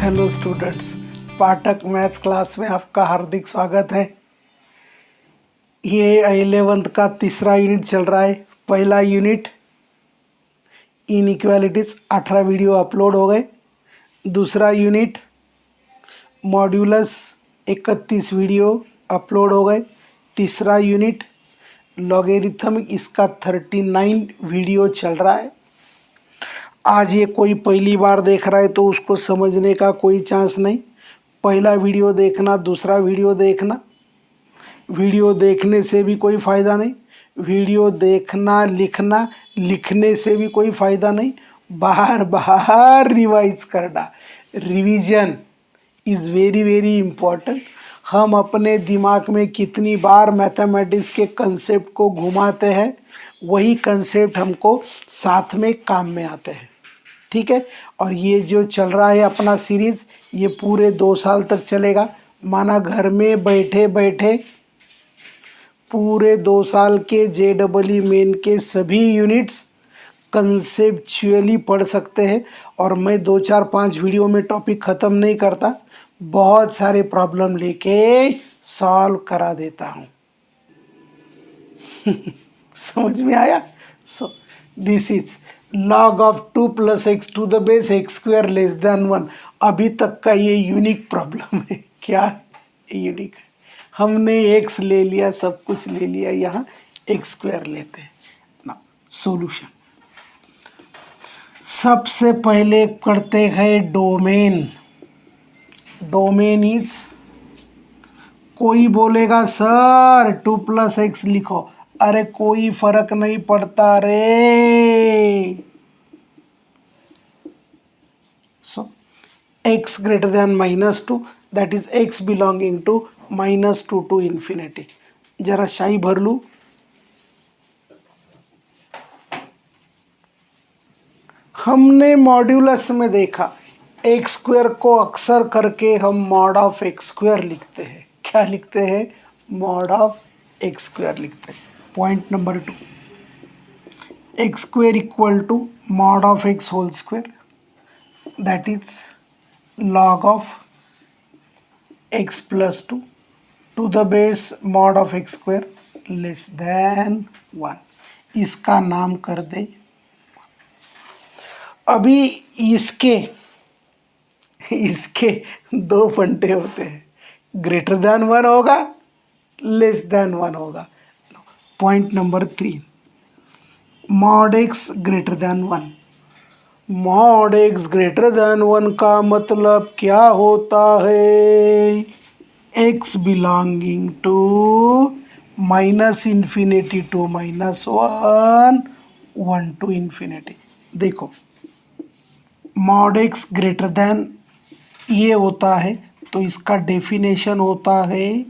Hello students, पाठक maths class में आपका हार्दिक स्वागत है। ये 11th का तीसरा यूनिट चल रहा है। पहला यूनिट इनइक्वालिटीज़ 18 वीडियो अपलोड हो गए। दूसरा यूनिट मॉड्यूलस 31 वीडियो अपलोड हो गए। तीसरा यूनिट लॉगरिथमिक, इसका 39 वीडियो चल रहा है। आज ये कोई पहली बार देख रहा है तो उसको समझने का कोई चांस नहीं। पहला वीडियो देखना, दूसरा वीडियो देखना। वीडियो देखने से भी कोई फ़ायदा नहीं, वीडियो देखना लिखना, लिखने से भी कोई फ़ायदा नहीं। बार बार रिवाइज करना, revision is very very important. हम अपने दिमाग में कितनी बार मैथमेटिक्स के कंसेप्ट को घुमाते हैं, वही कंसेप्ट हमको साथ में काम में आते हैं। ठीक है। और ये जो चल रहा है अपना सीरीज़, ये पूरे 2 साल तक चलेगा। माना घर में बैठे बैठे पूरे 2 साल के JEE मेन के सभी यूनिट्स कंसेप्चुअली पढ़ सकते हैं। और मैं 2 4 5 वीडियो में टॉपिक ख़त्म नहीं करता, बहुत सारे प्रॉब्लम लेके सॉल्व करा देता हूँ। समझ में आया? सो this is log of 2 + x to the base x square less than 1। अभी तक का ये यूनिक प्रॉब्लम है। क्या है? यूनिक है। हमने x ले लिया, सब कुछ ले लिया, यहाँ x स्क्वायर लेते हैं ना। सॉल्यूशन सबसे पहले करते हैं डोमेन। डोमेन इज, कोई बोलेगा सर 2 + x लिखो, अरे कोई फर्क नहीं पड़ता रे। सो x greater than -2, that is x belonging to -2 to infinity। जरा शाही भर लूँ। हमने मॉड्यूलस में देखा, x स्क्वायर को अक्सर करके हम मॉड ऑफ x स्क्वायर लिखते हैं। क्या लिखते हैं? मॉड ऑफ x स्क्वायर लिखते हैं। Point number 2, x square equal to mod of x whole square, that is log of x + 2 to the base mod of x square less than 1। इसका नाम कर दे। अभी इसके 2 फंटे होते हैं, ग्रेटर देन 1 होगा, लेस देन 1 होगा। Point number 3, mod x greater than 1। Mod x greater than 1 का मतलब क्या होता है? x belonging to -∞ to -1, 1 to infinity। देखो, मॉड x ग्रेटर देन ये होता है तो इसका डेफिनेशन होता है,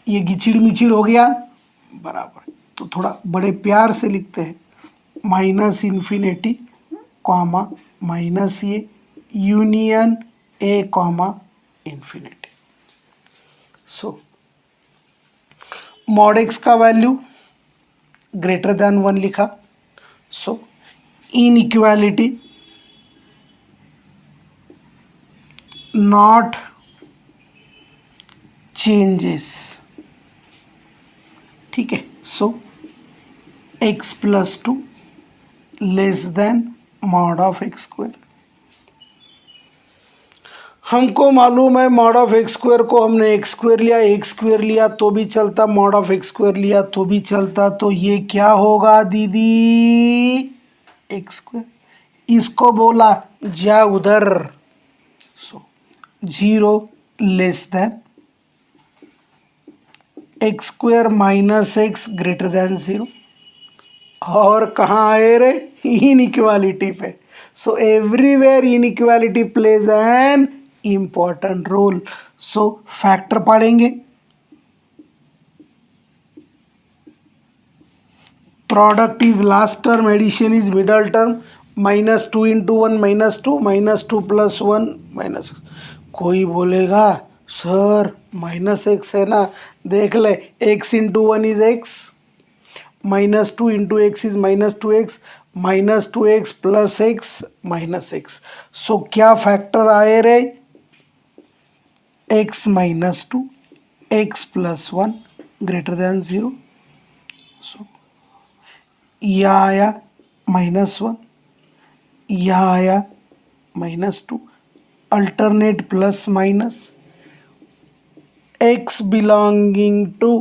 ये गिचिड़ मिचिड़ हो गया बराबर, तो थोड़ा बड़े प्यार से लिखते हैं, -∞, माइनस ये union a, infinity. So mod x का वैल्यू ग्रेटर देन 1 लिखा। सो इनइक्वालिटी नॉट चेंजेस। ठीक है। सो x + 2 less than mod of x square. हमको मालूम है मॉड ऑफ x स्क्वायर को हमने x स्क्वायर लिया, x स्क्वायर लिया तो भी चलता, मॉड ऑफ x स्क्वायर लिया तो भी चलता। तो ये क्या होगा दीदी? x square. इसको बोला जा उधर। So 0 less than x square -x greater than 0। और कहाँ आए रे? इनइक्वालिटी पे। So everywhere inequality plays an important role. So factor पढ़ेंगे, product is last term, addition is middle term, -2 × 1 -2, -2 + 1 -x। कोई बोलेगा सर -x है ना, देख ले, x × 1 is x, -2 × x is -2x, -2x plus x minus x. So क्या फैक्टर आए रे? x -2 x + 1 > 0। सो यह आया -1, यह आया -2, alternate plus minus, x belonging to,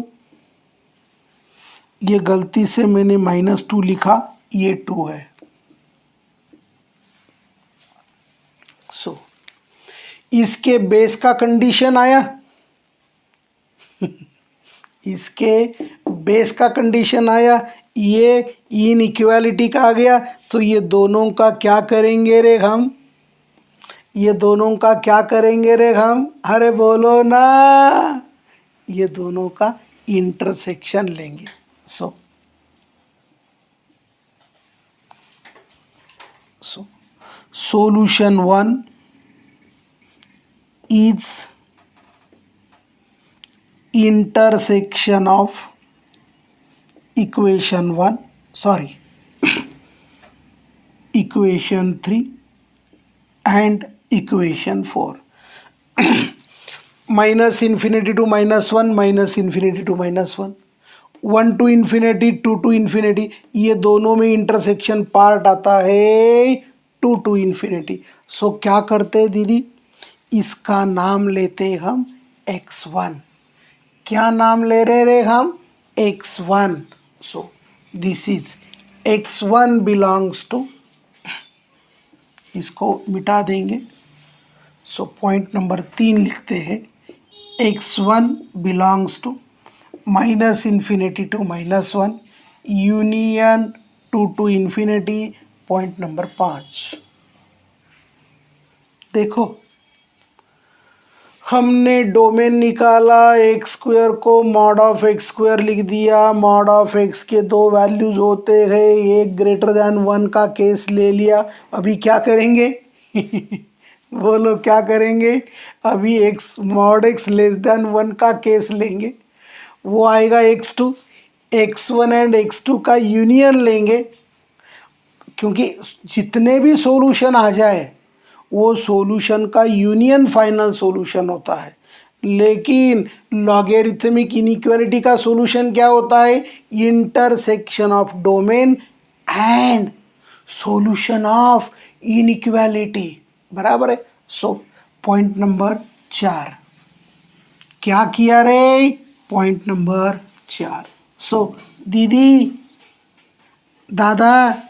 ये गलती से मैंने -2 लिखा, ये 2 है। सो इसके बेस का कंडीशन आया इसके बेस का कंडीशन आया, ये इनइक्वालिटी का आ गया। तो ये दोनों का क्या करेंगे रे हम? ये दोनों का क्या करेंगे रे हम? अरे बोलो ना, ये दोनों का इंटरसेक्शन लेंगे। सो solution 1 is intersection of equation 1, sorry, equation 3 and equation 4। Minus infinity to -1, minus infinity to -1, 1 to infinity, 2 to infinity, ये दोनों में इंटरसेक्शन पार्ट आता है 2 to इन्फिनिटी। सो क्या करते हैं दीदी? इसका नाम लेते हम x1। क्या नाम ले रहे रे हम? x1। So this is x1 belongs to, इसको मिटा देंगे। सो पॉइंट नंबर 3 लिखते हैं, x1 belongs to minus infinity to -1 union 2 to infinity. Point number 5 देखो, हमने डोमेन निकाला, x² को मॉड ऑफ x² लिख दिया। मॉड ऑफ x के दो वैल्यूज होते हैं, एक >1 का केस ले लिया। अभी क्या करेंगे? बोलो क्या करेंगे? अभी मॉड x <1 का केस लेंगे। वो आएगा x2, x1 एंड x2 का यूनियन लेंगे, क्योंकि जितने भी सॉल्यूशन आ जाए वो सॉल्यूशन का यूनियन फाइनल सॉल्यूशन होता है। लेकिन लॉगरिथमिक इनइक्वालिटी का सॉल्यूशन क्या होता है? Intersection of domain and solution of inequality, बराबर है। सो पॉइंट नंबर 4 क्या किया रे? Point number 4। सो दीदी दादा,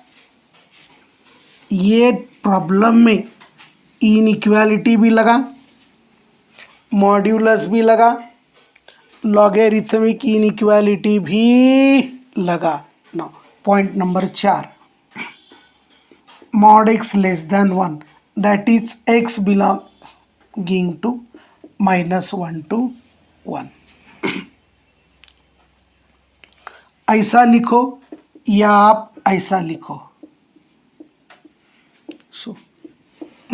ये प्रॉब्लम में इनइक्वालिटी भी लगा, मॉड्यूलस भी लगा, लॉगरिथमिक इनइक्वालिटी भी लगा। Now point number 4, mod x <1, that is x belonging to -1 to 1। ऐसा लिखो या आप ऐसा लिखो। सो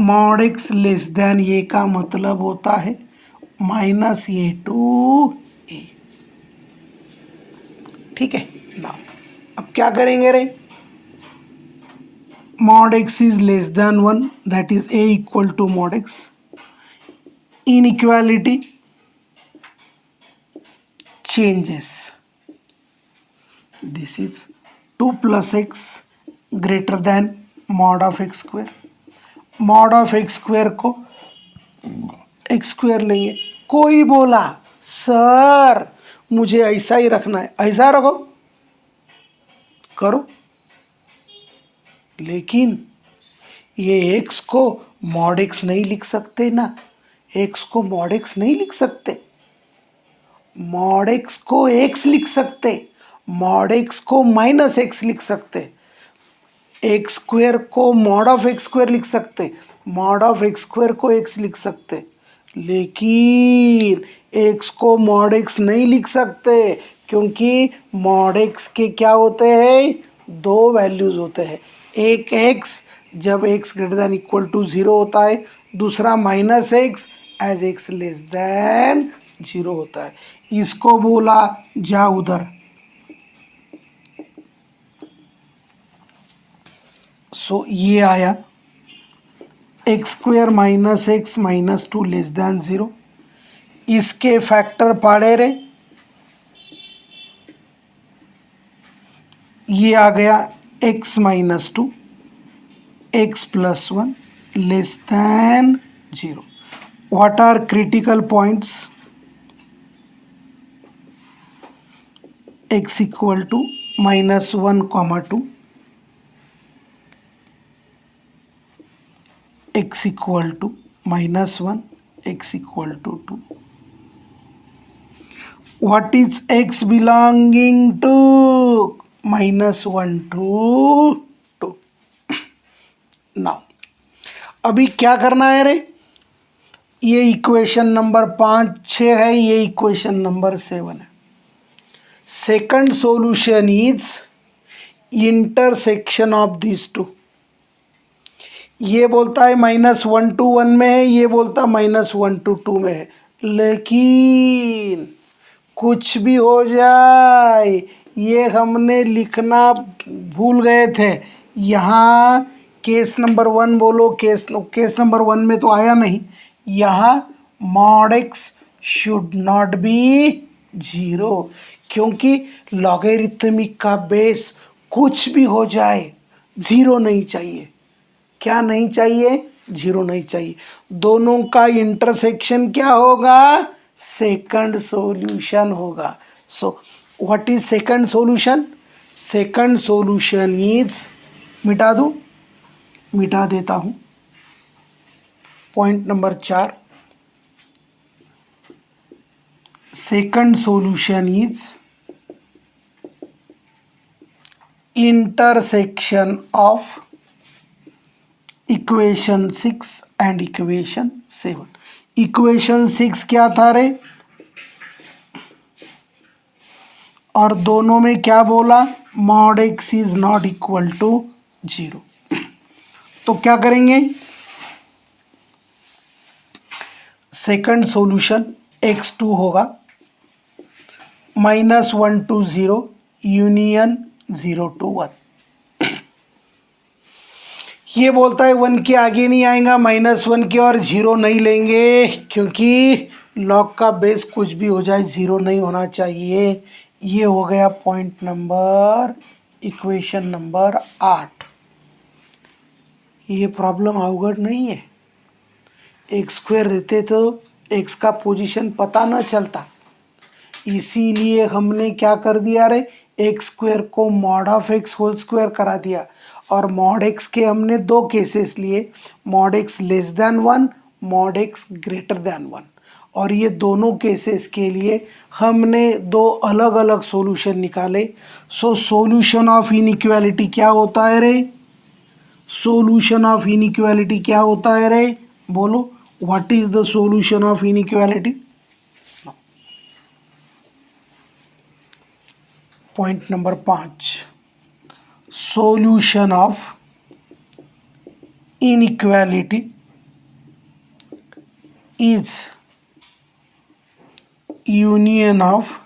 mod x ये का मतलब होता है -a to a। ठीक है ना? अब क्या करेंगे रे? mod x is <1, that is a equal to mod x। inequality changes, this is 2 plus x greater than mod of x²। Mod of x² को x² लेंगे। कोई बोला सर मुझे ऐसा ही रखना है, ऐसा रखो, करो। लेकिन ये x को मॉड x नहीं लिख सकते ना, x को मॉड x नहीं लिख सकते। मॉड x को x लिख सकते, मॉड x को -x लिख सकते, x² को मॉड ऑफ x² लिख सकते, मॉड ऑफ x² को x लिख सकते। लेकिन x को मॉड x नहीं लिख सकते, क्योंकि मॉड x के क्या होते हैं? दो वैल्यूज होते हैं। एक x जब x > 0 होता है, दूसरा -x एज x <0 होता है। इसको बोला जा उधर। सो ये आया x square minus x minus two less than 0। इसके फैक्टर पढ़े रे, ये आ गया x minus two x plus 1 less than 0। What are critical points? x equal to minus 1 comma 2, x equal to minus 1, x equal to 2। What is x belonging to? Minus 1 to 2। Now अभी क्या करना है रे? ये equation number 5 6 है, ये equation number 7 है। Second solution is intersection of this two. ये बोलता है माइनस 1 टू 1 में है, ये बोलता है माइनस 1 टू 2 में है, लेकिन कुछ भी हो जाए ये हमने लिखना भूल गए थे। यहाँ केस नंबर 1 बोलो, केस नंबर 1 में तो आया नहीं। यहाँ mod x should not be 0, क्योंकि लॉगरिथमिक का बेस कुछ भी हो जाए 0 नहीं चाहिए। क्या नहीं चाहिए? 0 नहीं चाहिए। दोनों का इंटरसेक्शन क्या होगा? सेकंड सॉल्यूशन होगा। So what is second solution? Second solution is, मिटा दूं? मिटा देता हूं। Point number 4, second solution is intersection of equation 6 and equation 7। Equation 6 क्या था रे? और दोनों में क्या बोला? Mod x is not equal to 0। तो क्या करेंगे? सेकंड सॉल्यूशन x2 होगा माइनस 1 टू 0 यूनियन 0 टू 1। ये बोलता है 1 के आगे नहीं आएगा, माइनस 1 के और 0 नहीं लेंगे, क्योंकि लॉग का बेस कुछ भी हो जाए 0 नहीं होना चाहिए। ये हो गया पॉइंट नंबर, इक्वेशन नंबर 8। ये प्रॉब्लम अवगढ़ नहीं है। एक्स स्क्वायर रहते तो एक्स का पोजीशन पता न चलता, इसीलिए हमने क्या कर दिया रे? एक्स स्क्वायर को mod of x whole square करा दिया। और मॉड एक्स के हमने दो केसेस लिए, mod X less than 1, mod x greater than 1। और ये दोनों केसेस के लिए हमने दो अलग अलग सॉल्यूशन निकाले। सो सॉल्यूशन ऑफ इनइक्वालिटी क्या होता है रे? सॉल्यूशन ऑफ इनइक्वालिटी क्या होता है रे? बोलो, what is the solution of inequality? Point number 5, solution of inequality is union of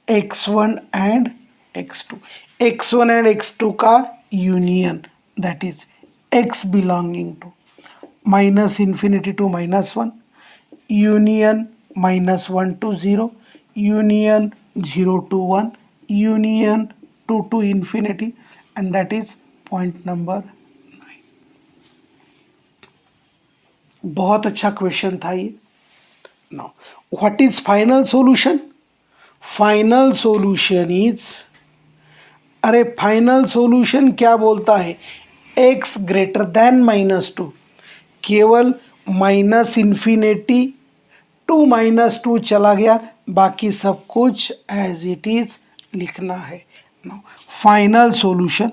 x1 and x2। x1 and x2 का union, that is x belonging to minus infinity to minus 1, union minus 1 to 0, union 0 to 1, union 2 to infinity, and that is point number 9। बहुत अच्छा question था ये। Now what is final solution? Final solution is, अरे final solution क्या बोलता है? x greater then minus 2। केवल minus infinity to minus 2 चला गया, बाकी सब कुछ एज इट इज लिखना है। फाइनल सॉल्यूशन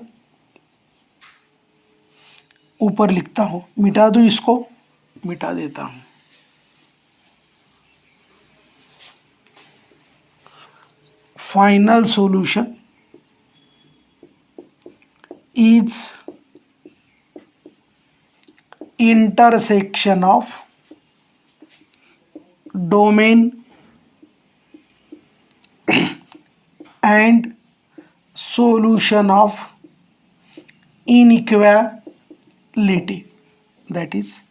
ऊपर लिखता हूं, मिटा दूं इसको? मिटा देता हूं। Final solution is intersection of domain and solution of inequality, that is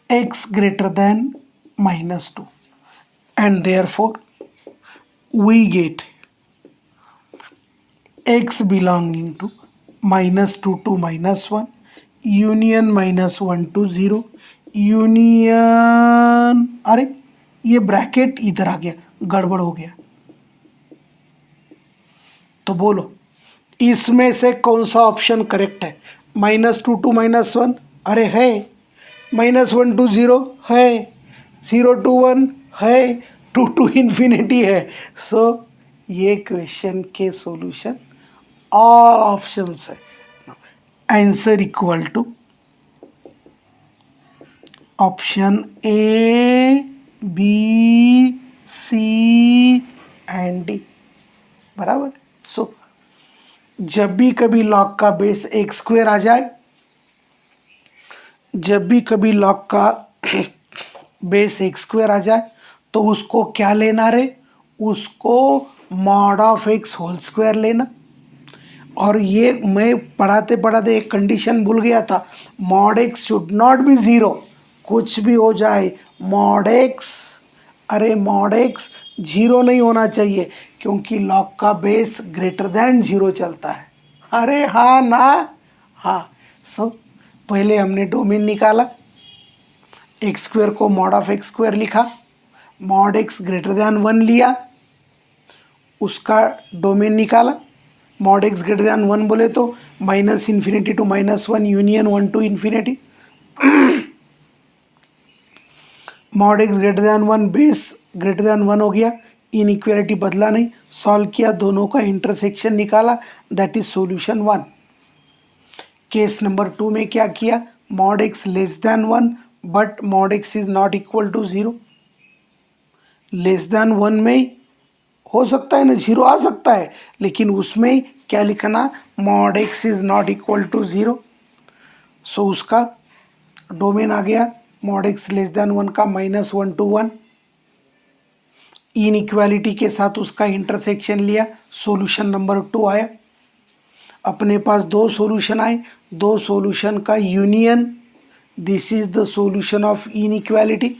x greater than -2, and therefore we get x belonging to -2 to -1, union -1 to 0, union, अरे ये ब्रैकेट इधर आ गया, गड़बड़ हो गया। तो बोलो इसमें से कौन सा ऑप्शन करेक्ट है? -2 to -1 अरे है, -1 to 0 है, 0 to 1 है, 2 to infinity है। सो ये क्वेश्चन के सॉल्यूशन ऑल ऑप्शंस है। Answer equal to option A, B, C and D, बराबर। सो जब भी कभी लॉग का बेस एक्स स्क्वायर आ जाए, जब भी कभी लॉग का बेस एक्स स्क्वायर आ जाए तो उसको क्या लेना रे? उसको mod of x whole square लेना। और ये मैं पढ़ाते पढ़ाते एक कंडीशन भूल गया था, mod x should not be zero. कुछ भी हो जाए मॉड एक्स, अरे मॉड एक्स जीरो नहीं होना चाहिए, क्योंकि लॉग का बेस ग्रेटर देन जीरो चलता है। अरे हाँ ना, हाँ। सो पहले हमने डोमेन निकाला, एक्स स्क्वायर को मॉड ऑफ एक्स स्क्वायर लिखा, मॉड एक्स ग्रेटर देन 1 लिया, उसका डोमेन निकाला। मॉड एक्स ग्रेटर देन 1 बोले तो -∞ to -1 union 1 to infinity. Mod x greater than 1 base greater than 1 हो गया, इनइक्वालिटी बदला नहीं, सॉल्व किया, दोनों का इंटरसेक्शन निकाला, that is solution 1। Case number 2 में क्या किया? Mod X less than 1 but mod x is not equal to 0। Less than 1 में हो सकता है ना, 0 आ सकता है, लेकिन उसमें क्या लिखना? Mod x is not equal to 0। So उसका डोमेन आ गया मॉड एक्स लेस देन 1 का -1 to 1। इनइक्वालिटी के साथ उसका इंटरसेक्शन लिया, सॉल्यूशन नंबर 2 आया। अपने पास दो सॉल्यूशन आए, दो सॉल्यूशन का union, this is the solution of inequality,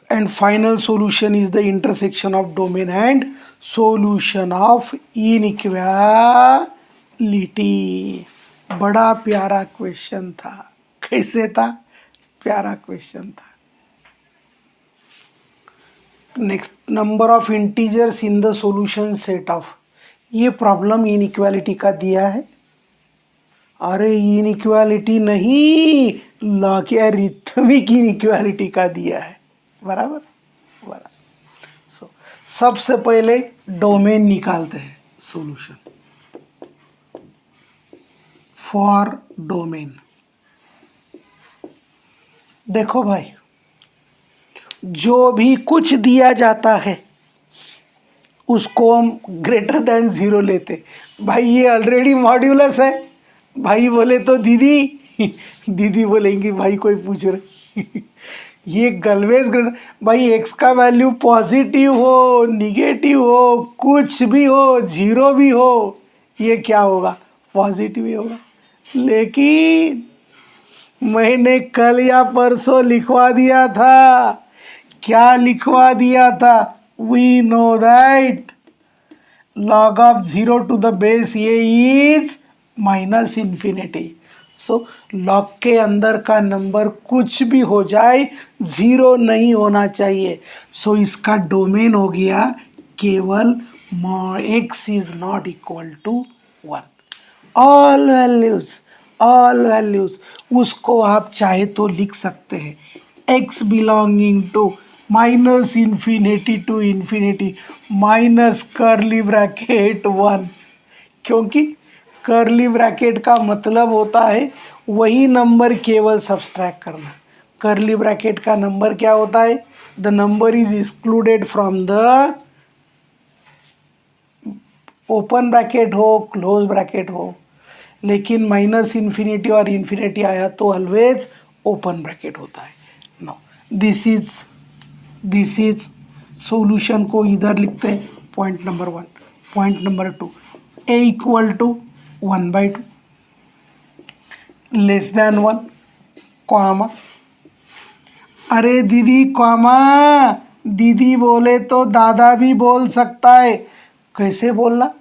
and final solution is the intersection of domain and solution of inequality। बड़ा प्यारा क्वेश्चन था। कैसे था? प्यारा क्वेश्चन था। Next, number of integers in the solution set of, ये problem inequality का दिया है। अरे इनइक्वालिटी नहीं, लॉगरिथमिक इनइक्वालिटी का दिया है, बराबर बराबर। सो सबसे पहले डोमेन निकालते हैं, सॉल्यूशन फॉर डोमेन। देखो भाई, जो भी कुछ दिया जाता है उसको हम ग्रेटर देन 0 लेते। भाई ये ऑलरेडी मॉड्यूलस है। भाई बोले तो दीदी दीदी बोलेंगी भाई कोई पूछ रहे ये गलवेज ग्रेटर। भाई एक्स का वैल्यू पॉजिटिव हो, निगेटिव हो, कुछ भी हो, 0 भी हो, ये क्या होगा? पॉजिटिव ही होगा। लेकिन मैंने कल या परसों लिखवा दिया था, क्या लिखवा दिया था? We know that log of 0 to the base a is -∞। So log के अंदर का नंबर कुछ भी हो जाए 0 नहीं होना चाहिए। सो इसका डोमेन हो गया केवल x is not equal to 1। All values उसको आप चाहे तो लिख सकते हैं, x belonging to -∞ to infinity minus curly bracket 1, क्योंकि कर्ली ब्रैकेट का मतलब होता है वही नंबर केवल सब्सट्रैक्ट करना। कर्ली ब्रैकेट का नंबर क्या होता है? The number is excluded from the open bracket हो, क्लोज ब्रैकेट हो, लेकिन -∞ और इन्फिनिटी आया तो ऑलवेज ओपन ब्रैकेट होता है। नो, दिस इज सॉल्यूशन को इधर लिखते हैं, point number 1। Point number 2, a equal to 1/2, less than 1 comma, अरे दीदी कॉमा, दीदी बोले तो दादा भी बोल सकता है। कैसे बोलना?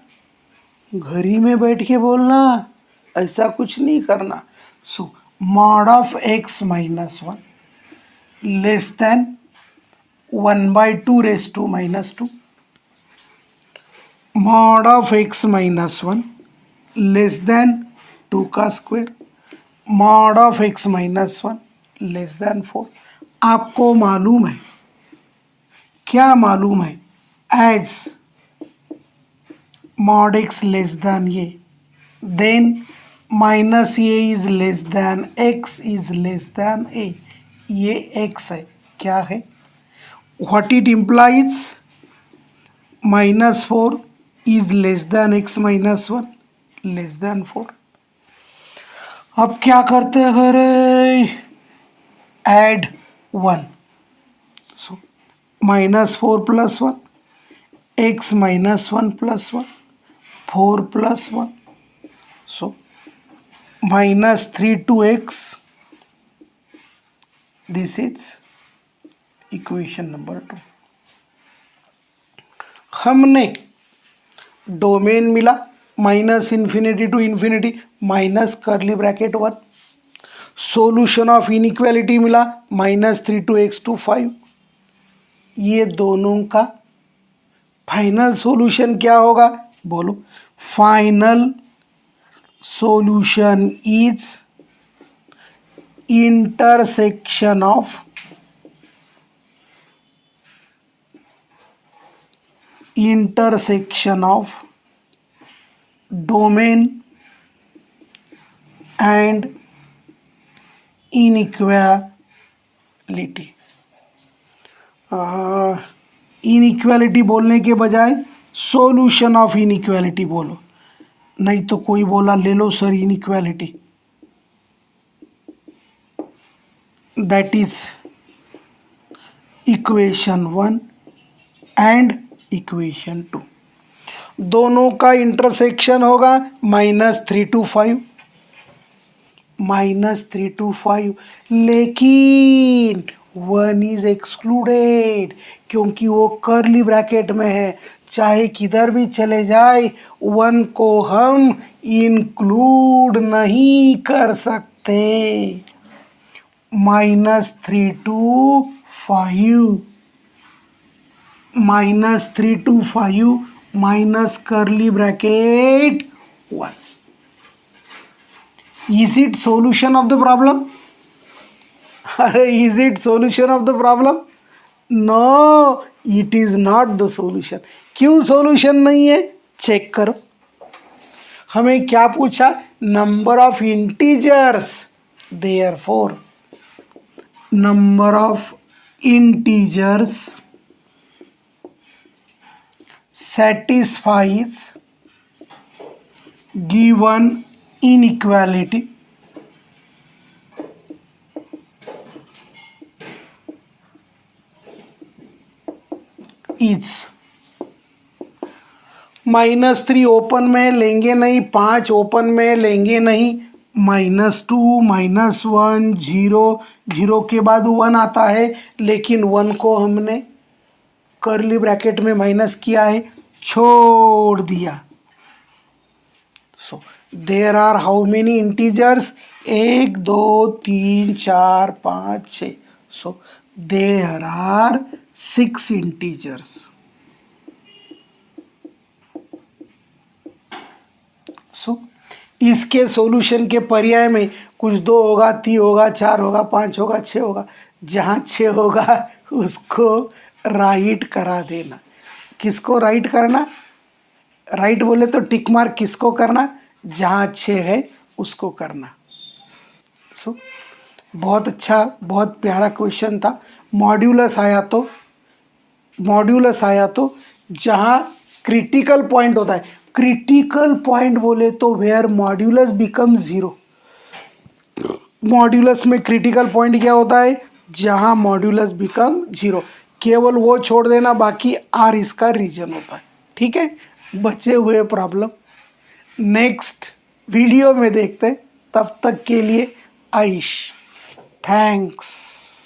घर ही में बैठ के बोलना, ऐसा कुछ नहीं करना। So mod of x minus 1 less than 1/2 raise to minus 2, mod of x minus 1 less than 2 का square, mod of x minus 1 less than 4। आपको मालूम है, क्या मालूम है? As mod x less than ये, then minus a is less than x is less than a, ये x है, क्या है? What it implies? -4 is less than x minus 1 less than 4। अब क्या करते हैं रे? Add 1, so -4 plus 1, x minus 1 plus 1, 4 plus 1, so -3 to x, this is equation number 2। हमने डोमेन मिला -∞ to ∞, minus curly bracket 1, solution of inequality मिला -3 to x to 5। ये दोनों का फाइनल सॉल्यूशन क्या होगा? बोलो। Final solution is intersection of domain and inequality। Inequality बोलने के बजाय सॉल्यूशन ऑफ इनइक्वालिटी बोलो, नहीं तो कोई बोला ले लो sir inequality, that is equation 1 and equation 2। दोनों का इंटरसेक्शन होगा -3 to 5, -3 to 5, लेकिन 1 इज एक्सक्लूडेड क्योंकि वो कर्ली ब्रैकेट में है। चाहे किधर भी चले जाए 1 को हम इंक्लूड नहीं कर सकते। -3 to 5, -3 to 5 minus curly bracket 1। Is it solution of the problem? अरे is it solution of the problem? No, it is not the solution। क्यों solution नहीं है? चेक करो। हमें क्या पूछा? Number of integers, therefore number of integers satisfies given inequality is। -3 open में लेंगे नहीं, 5 ओपन में लेंगे नहीं, -2 -1 0, 0 के बाद 1 आता है, लेकिन 1 को हमने कर्ली ब्रैकेट में माइनस किया है, छोड़ दिया। So there are how many integers? 1 2 3 4 5 6। So there are 6 integers. So इसके सॉल्यूशन के पर्याय में कुछ 2 होगा, 3 होगा, 4 होगा, 5 होगा, 6 होगा। जहाँ 6 होगा उसको राइट करा देना। किसको राइट करना? राइट बोले तो टिक मार्क किसको करना? जहाँ 6 है उसको करना। सो बहुत अच्छा, बहुत प्यारा क्वेश्चन था। मॉड्यूलस आया तो जहाँ क्रिटिकल पॉइंट होता है, क्रिटिकल पॉइंट बोले तो वेयर मॉड्यूलस बिकम 0। मॉड्यूलस में क्रिटिकल पॉइंट क्या होता है? जहाँ मॉड्यूलस बिकम 0। केवल वो छोड़ देना, बाकी आर इसका रीजन होता है। ठीक है, बचे हुए प्रॉब्लम नेक्स्ट वीडियो में देखते हैं। तब तक के लिए आइश, थैंक्स।